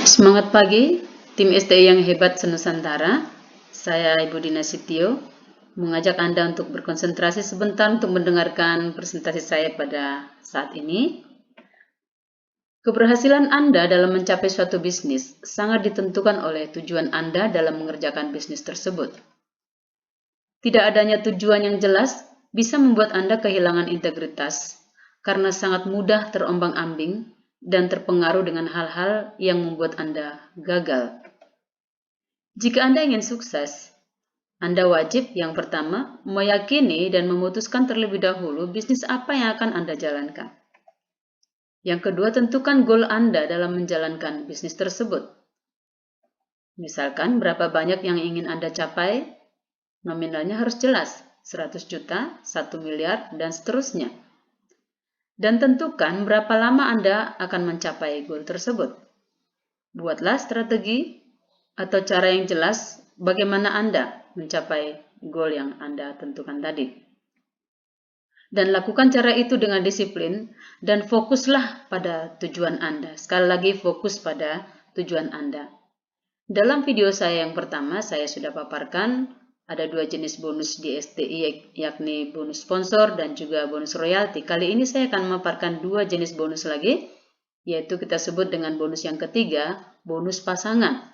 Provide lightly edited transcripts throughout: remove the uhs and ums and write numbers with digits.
Semangat pagi, tim STI yang hebat senusantara. Saya Ibu Dina Sitio, mengajak Anda untuk berkonsentrasi sebentar untuk mendengarkan presentasi saya pada saat ini. Keberhasilan Anda dalam mencapai suatu bisnis sangat ditentukan oleh tujuan Anda dalam mengerjakan bisnis tersebut. Tidak adanya tujuan yang jelas bisa membuat Anda kehilangan integritas, karena sangat mudah terombang-ambing dan terpengaruh dengan hal-hal yang membuat Anda gagal. Jika Anda ingin sukses, Anda wajib yang pertama meyakini dan memutuskan terlebih dahulu bisnis apa yang akan Anda jalankan. Yang kedua, tentukan goal Anda dalam menjalankan bisnis tersebut. Misalkan berapa banyak yang ingin Anda capai, nominalnya harus jelas, 100 juta, 1 miliar, dan seterusnya. Dan tentukan berapa lama Anda akan mencapai goal tersebut. Buatlah strategi atau cara yang jelas bagaimana Anda mencapai goal yang Anda tentukan tadi. Dan lakukan cara itu dengan disiplin dan fokuslah pada tujuan Anda. Sekali lagi, fokus pada tujuan Anda. Dalam video saya yang pertama, saya sudah paparkan ada dua jenis bonus di STI, yakni bonus sponsor dan juga bonus royalti. Kali ini saya akan memaparkan dua jenis bonus lagi, yaitu kita sebut dengan bonus yang ketiga, bonus pasangan.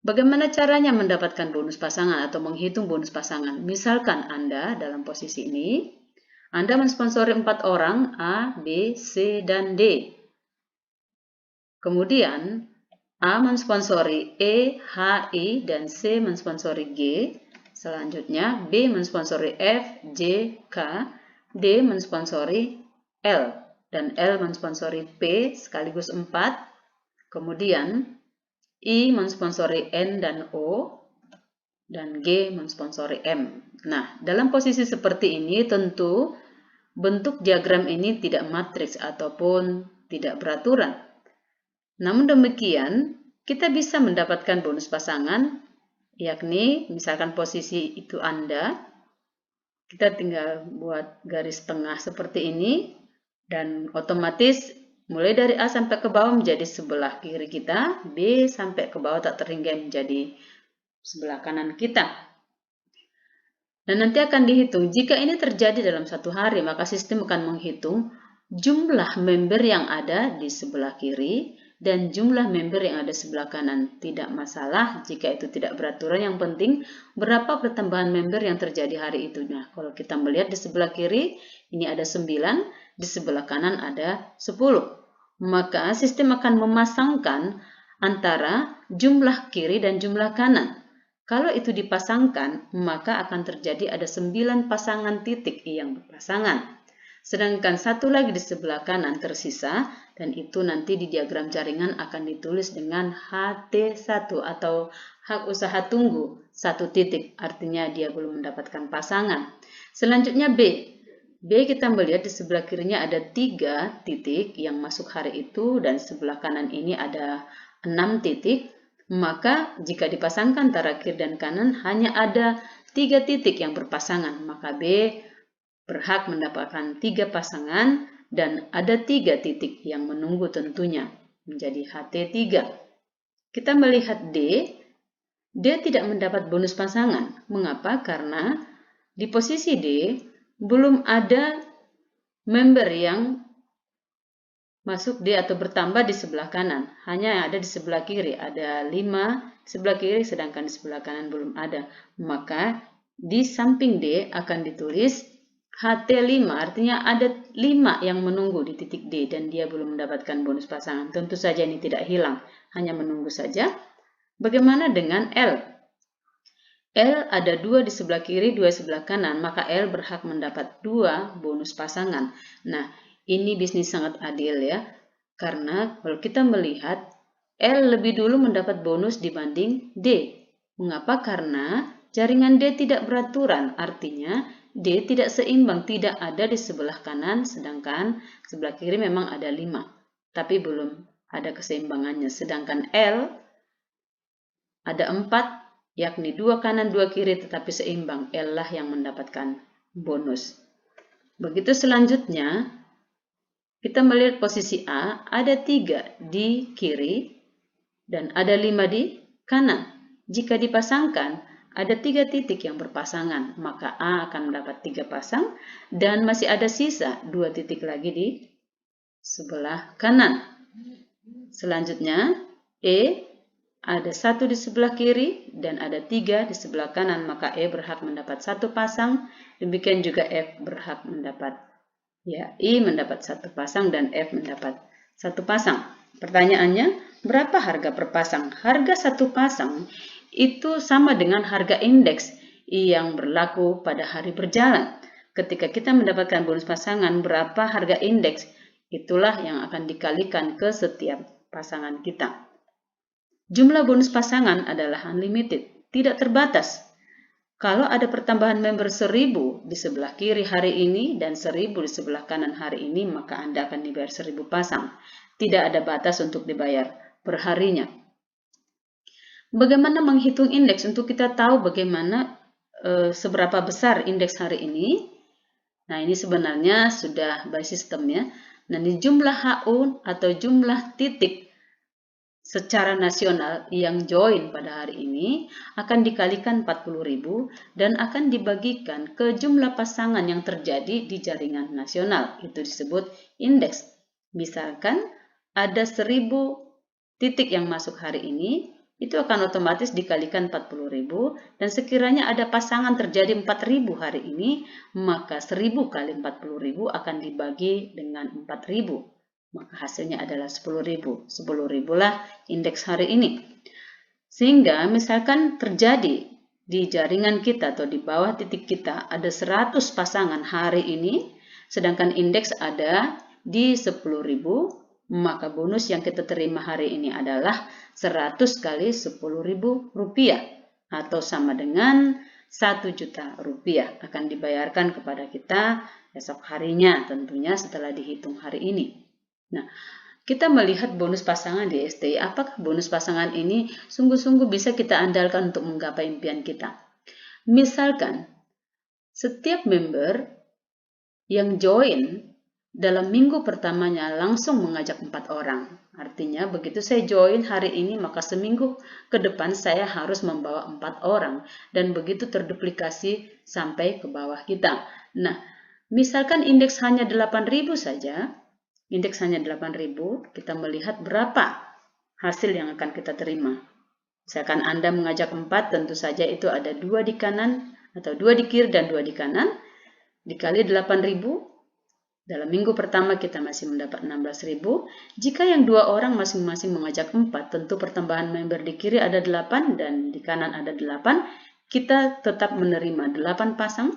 Bagaimana caranya mendapatkan bonus pasangan atau menghitung bonus pasangan? Misalkan Anda dalam posisi ini, Anda mensponsori 4 orang, A, B, C, dan D. Kemudian, A mensponsori E, H, I, dan C mensponsori G. Selanjutnya, B mensponsori F, J, K, D mensponsori L, dan L mensponsori P sekaligus 4. Kemudian, I mensponsori N dan O, dan G mensponsori M. Nah, dalam posisi seperti ini tentu bentuk diagram ini tidak matriks ataupun tidak beraturan. Namun demikian, kita bisa mendapatkan bonus pasangan, yakni misalkan posisi itu Anda, kita tinggal buat garis tengah seperti ini, dan otomatis mulai dari A sampai ke bawah menjadi sebelah kiri kita, B sampai ke bawah tak terhingga menjadi sebelah kanan kita. Dan nanti akan dihitung, jika ini terjadi dalam satu hari, maka sistem akan menghitung jumlah member yang ada di sebelah kiri dan jumlah member yang ada sebelah kanan. Tidak masalah jika itu tidak beraturan, yang penting berapa pertambahan member yang terjadi hari itu. Nah, kalau kita melihat di sebelah kiri, ini ada 9, di sebelah kanan ada 10. Maka sistem akan memasangkan antara jumlah kiri dan jumlah kanan. Kalau itu dipasangkan, maka akan terjadi ada 9 pasangan titik yang berpasangan. Sedangkan satu lagi di sebelah kanan tersisa, dan itu nanti di diagram jaringan akan ditulis dengan HT1 atau hak usaha tunggu 1 titik, artinya dia belum mendapatkan pasangan. Selanjutnya B. B kita melihat di sebelah kirinya ada 3 titik yang masuk hari itu, dan sebelah kanan ini ada 6 titik. Maka jika dipasangkan antara kiri dan kanan hanya ada 3 titik yang berpasangan, maka B berhak mendapatkan 3 pasangan dan ada 3 titik yang menunggu tentunya, menjadi HT3. Kita melihat D tidak mendapat bonus pasangan. Mengapa? Karena di posisi D belum ada member yang masuk D atau bertambah di sebelah kanan, hanya yang ada di sebelah kiri, ada 5 di sebelah kiri, sedangkan di sebelah kanan belum ada. Maka di samping D akan ditulis HT5, artinya ada 5 yang menunggu di titik D dan dia belum mendapatkan bonus pasangan. Tentu saja ini tidak hilang, hanya menunggu saja. Bagaimana dengan L? L ada 2 di sebelah kiri, 2 di sebelah kanan, maka L berhak mendapat 2 bonus pasangan. Nah, ini bisnis sangat adil ya, karena kalau kita melihat L lebih dulu mendapat bonus dibanding D. Mengapa? Karena jaringan D tidak beraturan, artinya D tidak seimbang, tidak ada di sebelah kanan, sedangkan sebelah kiri memang ada 5, tapi belum ada keseimbangannya. Sedangkan L ada 4, yakni 2 kanan 2 kiri tetapi seimbang, L lah yang mendapatkan bonus. Begitu selanjutnya, kita melihat posisi A, ada 3 di kiri dan ada 5 di kanan. Jika dipasangkan, ada 3 titik yang berpasangan, maka A akan mendapat 3 pasang dan masih ada sisa 2 titik lagi di sebelah kanan. Selanjutnya, E ada 1 di sebelah kiri dan ada 3 di sebelah kanan, maka E berhak mendapat 1 pasang. Demikian juga F berhak mendapat, ya, I mendapat 1 pasang dan F mendapat 1 pasang. Pertanyaannya, berapa harga per pasang? Harga 1 pasang itu sama dengan harga indeks yang berlaku pada hari berjalan. Ketika kita mendapatkan bonus pasangan, berapa harga indeks? Itulah yang akan dikalikan ke setiap pasangan kita. Jumlah bonus pasangan adalah unlimited, tidak terbatas. Kalau ada pertambahan member 1000 di sebelah kiri hari ini dan 1000 di sebelah kanan hari ini, maka Anda akan dibayar 1000 pasang. Tidak ada batas untuk dibayar per harinya. Bagaimana menghitung indeks untuk kita tahu bagaimana seberapa besar indeks hari ini? Nah, ini sebenarnya sudah by system ya. Nah, ini jumlah HU atau jumlah titik secara nasional yang join pada hari ini akan dikalikan 40.000 dan akan dibagikan ke jumlah pasangan yang terjadi di jaringan nasional. Itu disebut indeks. Misalkan ada 1000 titik yang masuk hari ini, itu akan otomatis dikalikan 40.000 dan sekiranya ada pasangan terjadi 4.000 hari ini, maka 1000 kali 40.000 akan dibagi dengan 4.000. Maka hasilnya adalah 10.000. 10.000 lah indeks hari ini. Sehingga misalkan terjadi di jaringan kita atau di bawah titik kita ada 100 pasangan hari ini, sedangkan indeks ada di 10.000, maka bonus yang kita terima hari ini adalah 100 kali 10.000 rupiah atau sama dengan 1 juta rupiah akan dibayarkan kepada kita esok harinya, tentunya setelah dihitung hari ini. Nah, kita melihat bonus pasangan di STI. Apakah bonus pasangan ini sungguh-sungguh bisa kita andalkan untuk menggapai impian kita? Misalkan, setiap member yang join dalam minggu pertamanya langsung mengajak 4 orang. Artinya begitu saya join hari ini, maka seminggu ke depan saya harus membawa 4 orang. Dan begitu terduplikasi sampai ke bawah kita. Nah, misalkan indeks hanya 8.000 saja, indeks hanya 8.000, kita melihat berapa hasil yang akan kita terima. Misalkan Anda mengajak 4, tentu saja itu ada 2 di kanan, atau 2 di kiri dan 2 di kanan, dikali 8.000, dalam minggu pertama kita masih mendapat 16.000. Jika yang 2 orang masing-masing mengajak 4, tentu pertambahan member di kiri ada 8 dan di kanan ada 8, kita tetap menerima 8 pasang,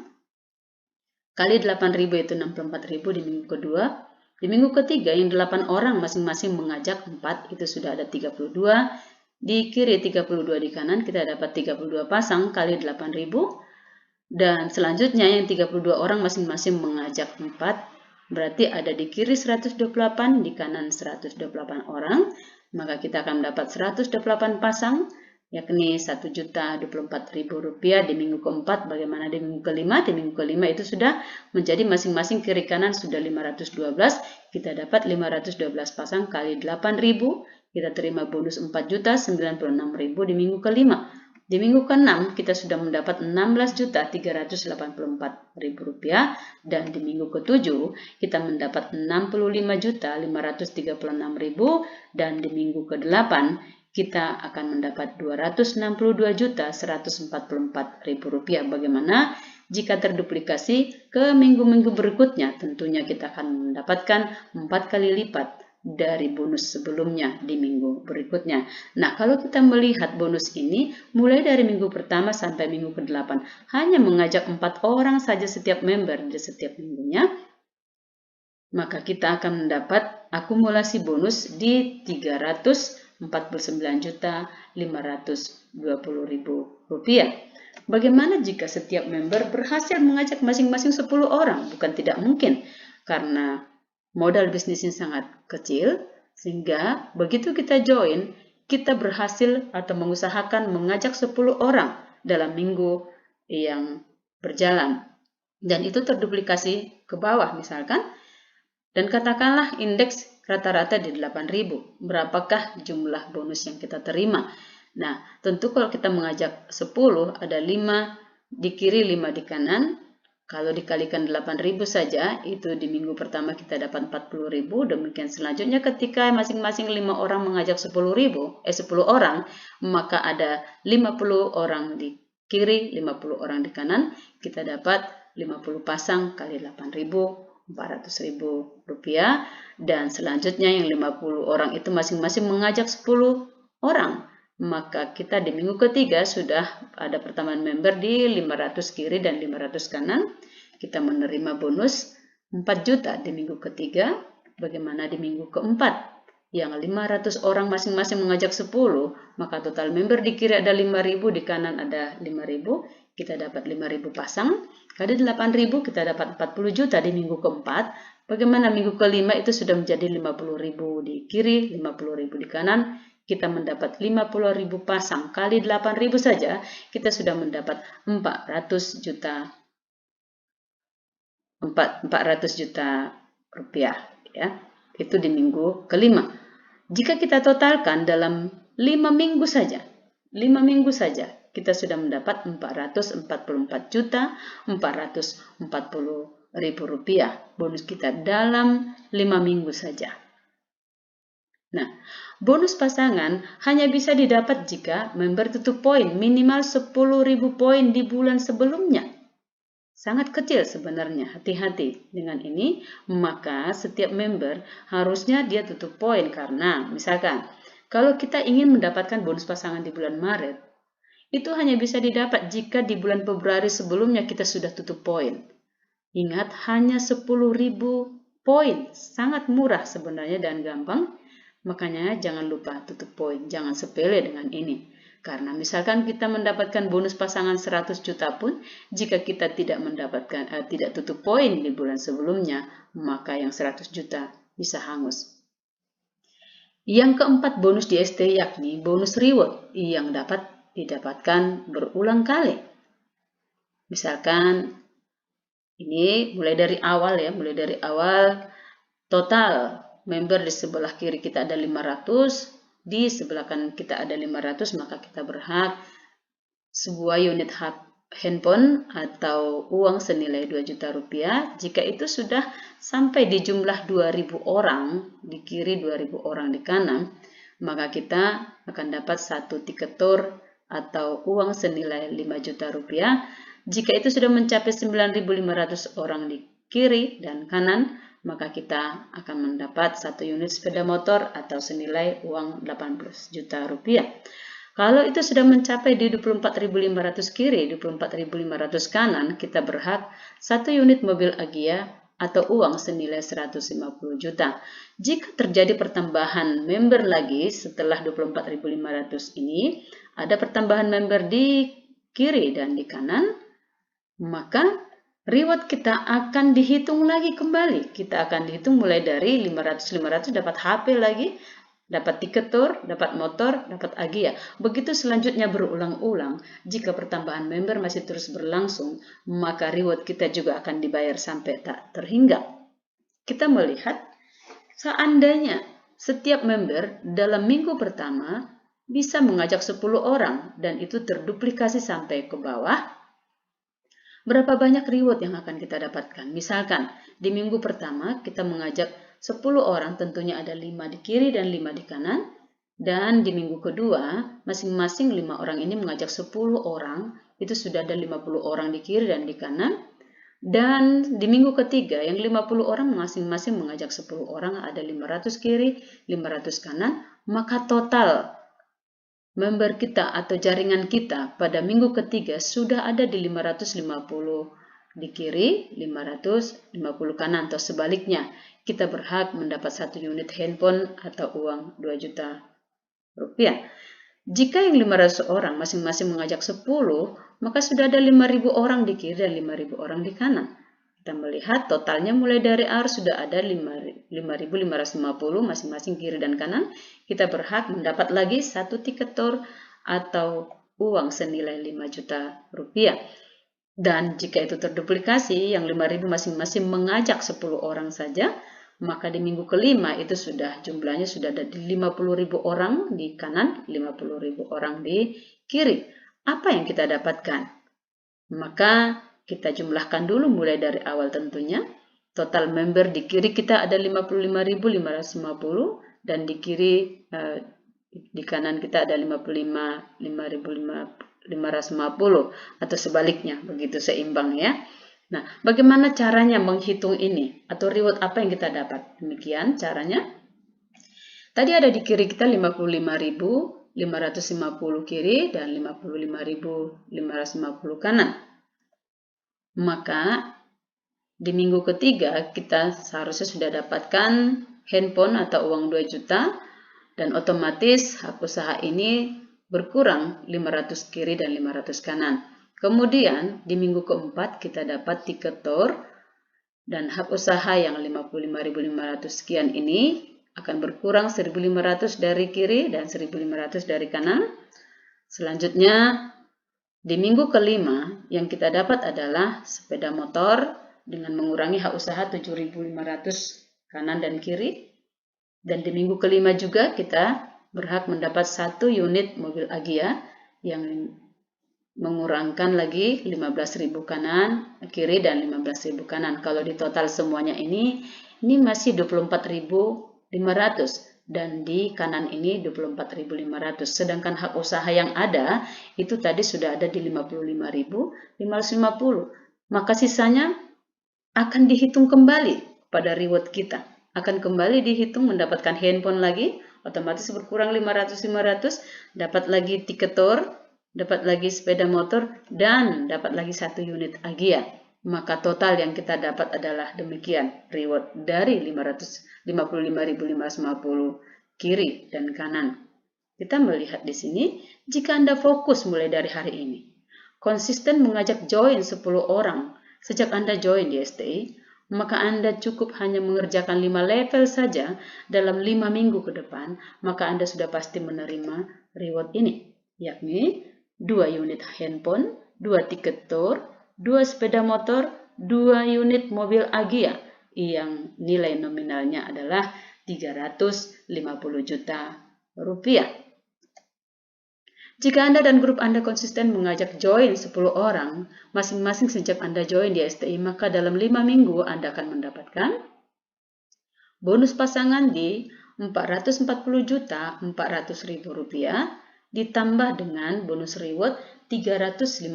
kali 8.000 itu 64.000 di minggu kedua. Di minggu ketiga yang 8 orang masing-masing mengajak 4, itu sudah ada 32. Di kiri 32 di kanan, kita dapat 32 pasang kali 8.000. Dan selanjutnya yang 32 orang masing-masing mengajak 4, berarti ada di kiri 128, di kanan 128 orang. Maka kita akan mendapat 128 pasang, yakni Rp1.024.000 di minggu keempat. Bagaimana di minggu kelima? Di minggu kelima itu sudah menjadi masing-masing kiri kanan sudah 512. Kita dapat 512 pasang kali 8.000. Kita terima bonus Rp4.096.000 di minggu kelima. Di minggu ke-6 kita sudah mendapat Rp16.384.000 dan di minggu ke-7 kita mendapat Rp65.536.000 dan di minggu ke-8 kita akan mendapat Rp262.144.000. Bagaimana jika terduplikasi ke minggu-minggu berikutnya? Tentunya kita akan mendapatkan 4 kali lipat dari bonus sebelumnya di minggu berikutnya. Nah, kalau kita melihat bonus ini mulai dari minggu pertama sampai minggu ke-8 hanya mengajak 4 orang saja setiap member di setiap minggunya, maka kita akan mendapat akumulasi bonus di Rp349.520.000. Bagaimana jika setiap member berhasil mengajak masing-masing 10 orang? Bukan tidak mungkin, karena modal bisnisnya sangat kecil, sehingga begitu kita join, kita berhasil atau mengusahakan mengajak 10 orang dalam minggu yang berjalan. Dan itu terduplikasi ke bawah misalkan. Dan katakanlah indeks rata-rata di 8.000. Berapakah jumlah bonus yang kita terima? Nah, tentu kalau kita mengajak 10, ada 5 di kiri, 5 di kanan. Kalau dikalikan 8.000 saja, itu di minggu pertama kita dapat 40.000. Demikian selanjutnya ketika masing-masing 5 orang mengajak 10 orang, maka ada 50 orang di kiri, 50 orang di kanan. Kita dapat 50 pasang kali 8.000, 400.000 rupiah. Dan selanjutnya yang 50 orang itu masing-masing mengajak 10 orang. Maka kita di minggu ketiga sudah ada pertambahan member di 500 kiri dan 500 kanan. Kita menerima bonus 4 juta di minggu ketiga. Bagaimana di minggu keempat? Yang 500 orang masing-masing mengajak 10, maka total member di kiri ada 5.000, di kanan ada 5.000. Kita dapat 5.000 pasang. Kali 8.000 kita dapat 40 juta di minggu keempat. Bagaimana minggu kelima itu sudah menjadi 50.000 di kiri, 50.000 di kanan. Kita mendapat 50.000 pasang kali 8.000 saja, kita sudah mendapat 400 juta rupiah, ya. Itu di minggu kelima. Jika kita totalkan dalam 5 minggu saja, kita sudah mendapat 444.440.000 rupiah bonus kita dalam 5 minggu saja. Nah, bonus pasangan hanya bisa didapat jika member tutup poin minimal 10.000 poin di bulan sebelumnya. Sangat kecil sebenarnya, hati-hati dengan ini. Maka setiap member harusnya dia tutup poin, karena misalkan kalau kita ingin mendapatkan bonus pasangan di bulan Maret, itu hanya bisa didapat jika di bulan Februari sebelumnya kita sudah tutup poin. Ingat, hanya 10.000 poin, sangat murah sebenarnya dan gampang. Makanya jangan lupa tutup poin, jangan sepele dengan ini. Karena misalkan kita mendapatkan bonus pasangan 100 juta pun, jika kita tidak tutup poin di bulan sebelumnya, maka yang 100 juta bisa hangus. Yang keempat bonus DST yakni bonus reward yang dapat didapatkan berulang kali. Misalkan ini mulai dari awal total member di sebelah kiri kita ada 500, di sebelah kanan kita ada 500, maka kita berhak sebuah unit handphone atau uang senilai 2 juta rupiah. Jika itu sudah sampai di jumlah 2.000 orang di kiri, 2.000 orang di kanan, maka kita akan dapat satu tiket tour atau uang senilai 5 juta rupiah. Jika itu sudah mencapai 9.500 orang di kiri dan kanan, maka kita akan mendapat satu unit sepeda motor atau senilai uang 18 juta rupiah. Kalau itu sudah mencapai di 24.500 kiri, 24.500 kanan, kita berhak satu unit mobil Agya atau uang senilai 150 juta. Jika terjadi pertambahan member lagi setelah 24.500 ini, ada pertambahan member di kiri dan di kanan, maka reward kita akan dihitung lagi kembali. Kita akan dihitung mulai dari 500 dapat HP lagi, dapat tiket tour, dapat motor, dapat Agya. Begitu selanjutnya berulang-ulang. Jika pertambahan member masih terus berlangsung, maka reward kita juga akan dibayar sampai tak terhingga. Kita melihat seandainya setiap member dalam minggu pertama bisa mengajak 10 orang dan itu terduplikasi sampai ke bawah, berapa banyak reward yang akan kita dapatkan? Misalkan di minggu pertama kita mengajak 10 orang, tentunya ada 5 di kiri dan 5 di kanan. Dan di minggu kedua, masing-masing 5 orang ini mengajak 10 orang, itu sudah ada 50 orang di kiri dan di kanan. Dan di minggu ketiga, yang 50 orang masing-masing mengajak 10 orang, ada 500 kiri, 500 kanan, maka total member kita atau jaringan kita pada minggu ketiga sudah ada di 550 di kiri, 550 kanan, atau sebaliknya. Kita berhak mendapat satu unit handphone atau uang 2 juta rupiah. Jika yang 500 orang masing-masing mengajak 10, maka sudah ada 5.000 orang di kiri dan 5.000 orang di kanan. Kita melihat totalnya mulai dari R sudah ada 5.550 masing-masing kiri dan kanan. Kita berhak mendapat lagi satu tiket tour atau uang senilai 5 juta rupiah. Dan jika itu terduplikasi, yang 5.000 masing-masing mengajak 10 orang saja, maka di minggu kelima itu sudah jumlahnya sudah ada di 50.000 orang di kanan, 50.000 orang di kiri. Apa yang kita dapatkan? Maka kita jumlahkan dulu mulai dari awal tentunya. Total member di kiri kita ada 55.550 dan di kiri di kanan kita ada 55.550 atau sebaliknya, begitu seimbang ya. Nah, bagaimana caranya menghitung ini atau reward apa yang kita dapat? Demikian caranya. Tadi ada di kiri kita 55.550 kiri dan 55.550 kanan. Maka di minggu ketiga kita seharusnya sudah dapatkan handphone atau uang 2 juta dan otomatis hak usaha ini berkurang 500 kiri dan 500 kanan. Kemudian di minggu keempat kita dapat tiket tour dan hak usaha yang 55.500 sekian ini akan berkurang 1.500 dari kiri dan 1.500 dari kanan. Selanjutnya di minggu kelima yang kita dapat adalah sepeda motor dengan mengurangi hak usaha 7.500 kanan dan kiri. Dan di minggu kelima juga kita berhak mendapat 1 unit mobil Agya yang mengurangkan lagi 15.000 kanan kiri dan 15.000 kanan. Kalau di total semuanya ini masih 24.500 dan di kanan ini 24.500. Sedangkan hak usaha yang ada itu tadi sudah ada di 55.550. Maka sisanya akan dihitung kembali pada reward kita. Akan kembali dihitung mendapatkan handphone lagi, otomatis berkurang 500, dapat lagi tiket tour, dapat lagi sepeda motor, dan dapat lagi 1 unit Agya. Maka total yang kita dapat adalah demikian, reward dari 55.550 kiri dan kanan. Kita melihat di sini, jika Anda fokus mulai dari hari ini, konsisten mengajak join 10 orang sejak Anda join di STI, maka Anda cukup hanya mengerjakan 5 level saja dalam 5 minggu ke depan, maka Anda sudah pasti menerima reward ini, yakni 2 unit handphone, 2 tiket tour, 2 sepeda motor, 2 unit mobil Agya yang nilai nominalnya adalah 350 juta rupiah. Jika Anda dan grup Anda konsisten mengajak join 10 orang, masing-masing sejak Anda join di STI, maka dalam 5 minggu Anda akan mendapatkan bonus pasangan di 440.400.000 rupiah, ditambah dengan bonus reward 350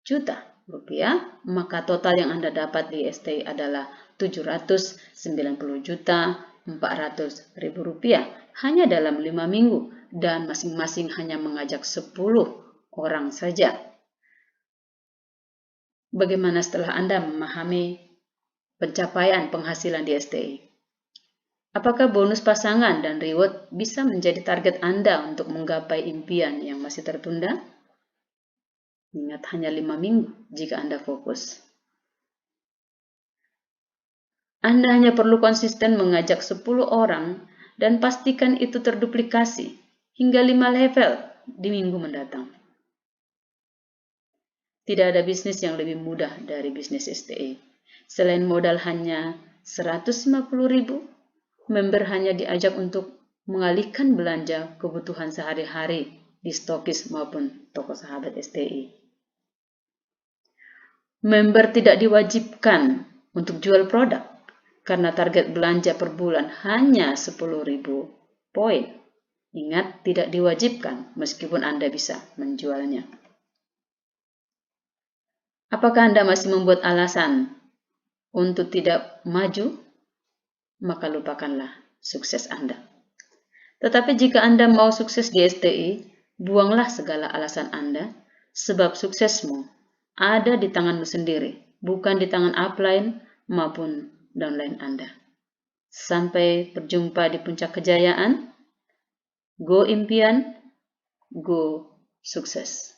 juta rupiah, maka total yang Anda dapat di STI adalah 790.400.000 rupiah hanya dalam 5 minggu dan masing-masing hanya mengajak 10 orang saja. Bagaimana setelah Anda memahami pencapaian penghasilan di STI? Apakah bonus pasangan dan reward bisa menjadi target Anda untuk menggapai impian yang masih tertunda? Ingat, hanya 5 minggu jika Anda fokus. Anda hanya perlu konsisten mengajak 10 orang dan pastikan itu terduplikasi hingga 5 level di minggu mendatang. Tidak ada bisnis yang lebih mudah dari bisnis STI. Selain modal hanya 150.000, member hanya diajak untuk mengalihkan belanja kebutuhan sehari-hari di stokis maupun toko sahabat STI. Member tidak diwajibkan untuk jual produk karena target belanja per bulan hanya 10.000 poin. Ingat, tidak diwajibkan meskipun Anda bisa menjualnya. Apakah Anda masih membuat alasan untuk tidak maju? Maka lupakanlah sukses Anda. Tetapi jika Anda mau sukses di STI, buanglah segala alasan Anda, sebab suksesmu ada di tanganmu sendiri, bukan di tangan upline maupun downline Anda. Sampai berjumpa di puncak kejayaan. Go impian, go sukses.